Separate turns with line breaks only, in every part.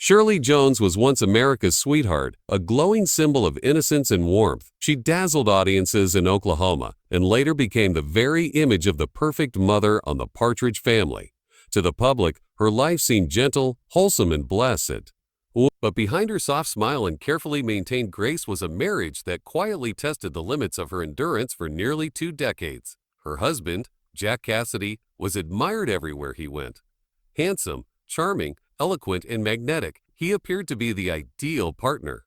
Shirley Jones was once America's sweetheart, a glowing symbol of innocence and warmth. She dazzled audiences in Oklahoma and later became the very image of the perfect mother on the Partridge Family. To the public, her life seemed gentle, wholesome, and blessed. But behind her soft smile and carefully maintained grace was a marriage that quietly tested the limits of her endurance for nearly 2 decades. Her husband, Jack Cassidy, was admired everywhere he went. Handsome, charming, eloquent, and magnetic, he appeared to be the ideal partner.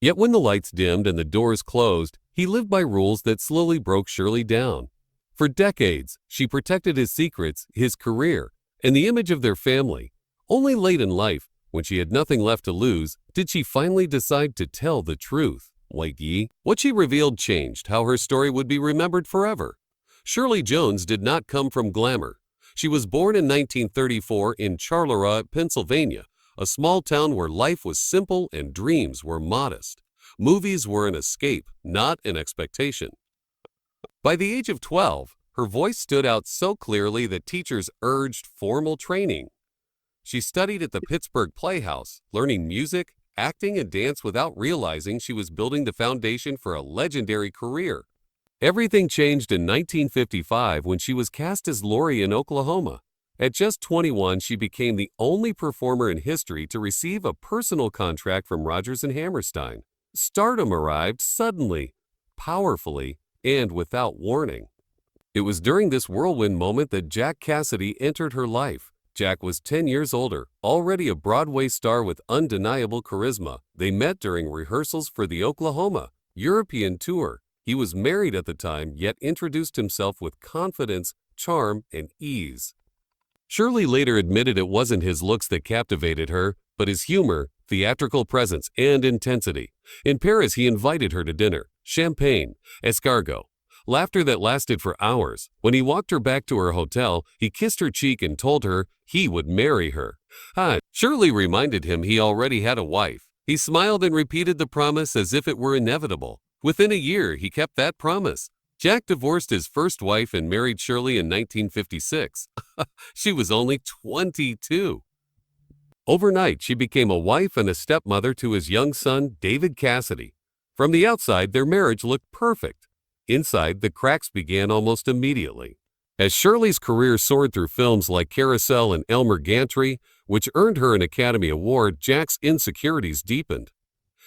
Yet when the lights dimmed and the doors closed, he lived by rules that slowly broke Shirley down. For decades, she protected his secrets, his career, and the image of their family. Only late in life, when she had nothing left to lose, did she finally decide to tell the truth. Wait ye, what she revealed changed how her story would be remembered forever. Shirley Jones did not come from glamour. She was born in 1934 in Charleroi, Pennsylvania, a small town where life was simple and dreams were modest. Movies were an escape, not an expectation. By the age of 12, her voice stood out so clearly that teachers urged formal training. She studied at the Pittsburgh Playhouse, learning music, acting, and dance without realizing she was building the foundation for a legendary career. Everything changed in 1955 when she was cast as Lori in Oklahoma. At just 21, she became the only performer in history to receive a personal contract from Rodgers and Hammerstein. Stardom arrived suddenly, powerfully, and without warning. It was during this whirlwind moment that Jack Cassidy entered her life. Jack was 10 years older, already a Broadway star with undeniable charisma. They met during rehearsals for the Oklahoma European tour. He was married at the time, yet introduced himself with confidence, charm, and ease. Shirley later admitted it wasn't his looks that captivated her, but his humor, theatrical presence, and intensity. In Paris, he invited her to dinner, champagne, escargot, laughter that lasted for hours. When he walked her back to her hotel, he kissed her cheek and told her he would marry her. Shirley reminded him he already had a wife. He smiled and repeated the promise as if it were inevitable. Within a year, he kept that promise. Jack divorced his first wife and married Shirley in 1956. She was only 22. Overnight, she became a wife and a stepmother to his young son, David Cassidy. From the outside, their marriage looked perfect. Inside, the cracks began almost immediately. As Shirley's career soared through films like Carousel and Elmer Gantry, which earned her an Academy Award, Jack's insecurities deepened.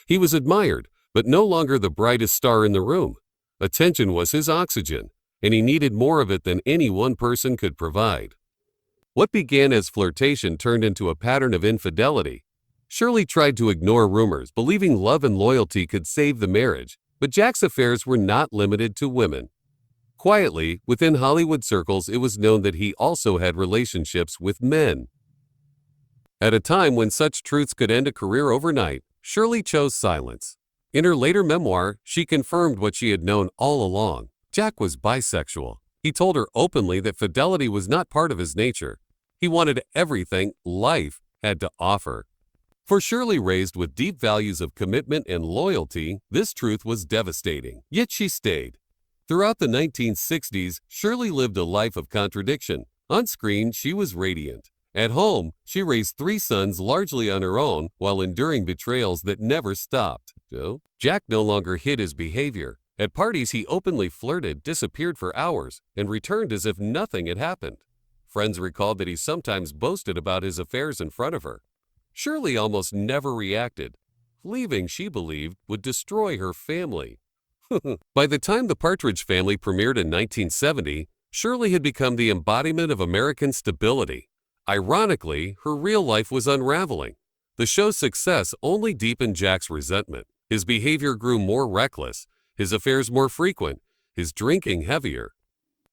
He was admired, but no longer the brightest star in the room. Attention was his oxygen, and he needed more of it than any one person could provide. What began as flirtation turned into a pattern of infidelity. Shirley tried to ignore rumors, believing love and loyalty could save the marriage, but Jack's affairs were not limited to women. Quietly, within Hollywood circles, it was known that he also had relationships with men. At a time when such truths could end a career overnight, Shirley chose silence. In her later memoir, she confirmed what she had known all along. Jack was bisexual. He told her openly that fidelity was not part of his nature. He wanted everything life had to offer. For Shirley, raised with deep values of commitment and loyalty, this truth was devastating. Yet she stayed. Throughout the 1960s, Shirley lived a life of contradiction. On screen, she was radiant. At home, she raised 3 sons largely on her own while enduring betrayals that never stopped. Jack no longer hid his behavior. At parties, he openly flirted, disappeared for hours, and returned as if nothing had happened. Friends recalled that he sometimes boasted about his affairs in front of her. Shirley almost never reacted, believing she believed would destroy her family. By the time The Partridge Family premiered in 1970, Shirley had become the embodiment of American stability. Ironically, her real life was unraveling. The show's success only deepened Jack's resentment. His behavior grew more reckless, his affairs more frequent, his drinking heavier.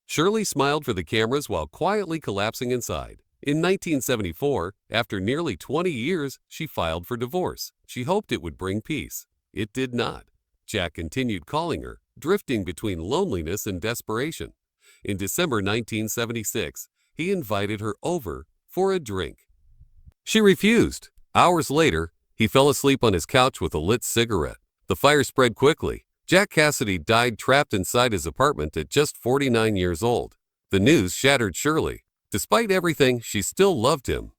Shirley smiled for the cameras while quietly collapsing inside. In 1974, after nearly 20 years, she filed for divorce. She hoped it would bring peace. It did not. Jack continued calling her, drifting between loneliness and desperation. In December 1976, he invited her over for a drink. She refused. Hours later, he fell asleep on his couch with a lit cigarette. The fire spread quickly. Jack Cassidy died trapped inside his apartment at just 49 years old. The news shattered Shirley. Despite everything, she still loved him.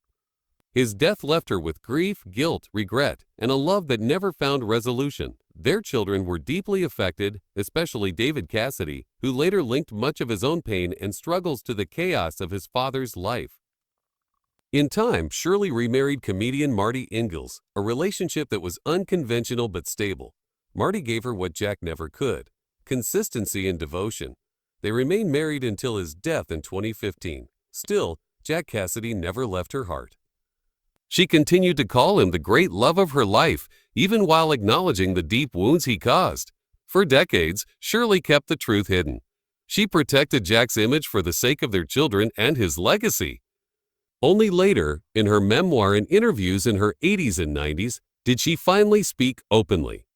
His death left her with grief, guilt, regret, and a love that never found resolution. Their children were deeply affected, especially David Cassidy, who later linked much of his own pain and struggles to the chaos of his father's life. In time, Shirley remarried comedian Marty Ingalls, a relationship that was unconventional but stable. Marty gave her what Jack never could: consistency and devotion. They remained married until his death in 2015. Still, Jack Cassidy never left her heart. She continued to call him the great love of her life, even while acknowledging the deep wounds he caused. For decades, Shirley kept the truth hidden. She protected Jack's image for the sake of their children and his legacy. Only later, in her memoir and interviews in her 80s and 90s, did she finally speak openly.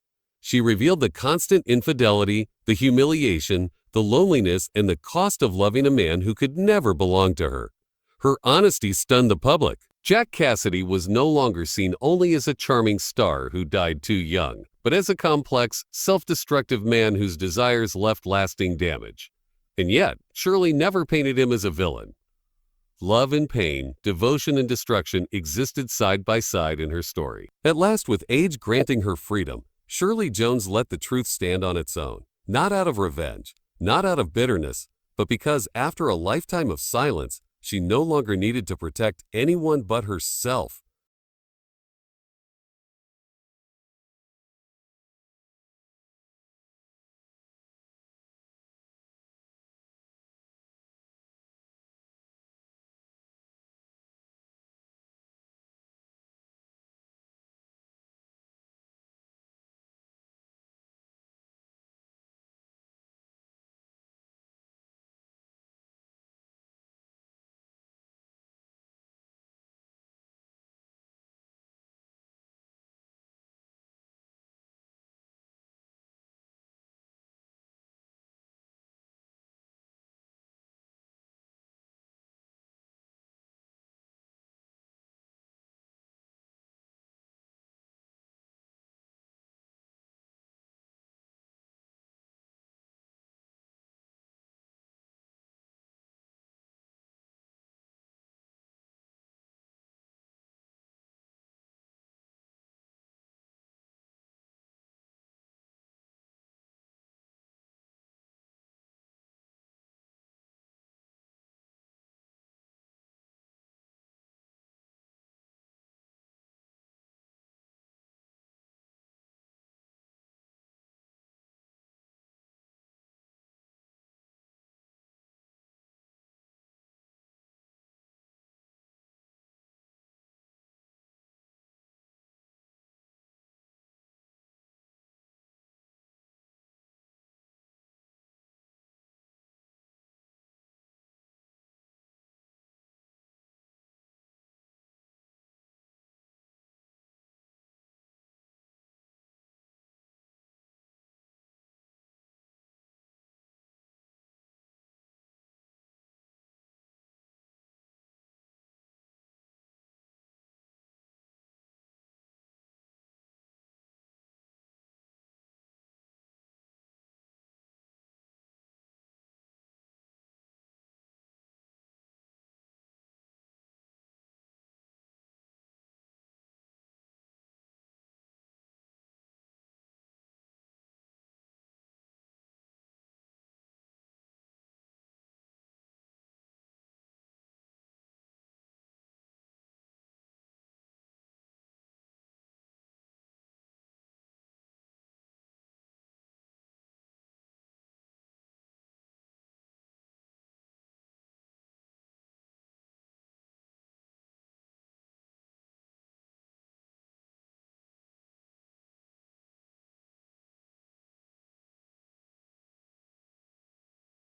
She revealed the constant infidelity, the humiliation, the loneliness, and the cost of loving a man who could never belong to her. Her honesty stunned the public. Jack Cassidy was no longer seen only as a charming star who died too young, but as a complex, self-destructive man whose desires left lasting damage. And yet, Shirley never painted him as a villain. Love and pain, devotion and destruction existed side by side in her story. At last, with age granting her freedom, Shirley Jones let the truth stand on its own, not out of revenge, not out of bitterness, but because after a lifetime of silence, she no longer needed to protect anyone but herself.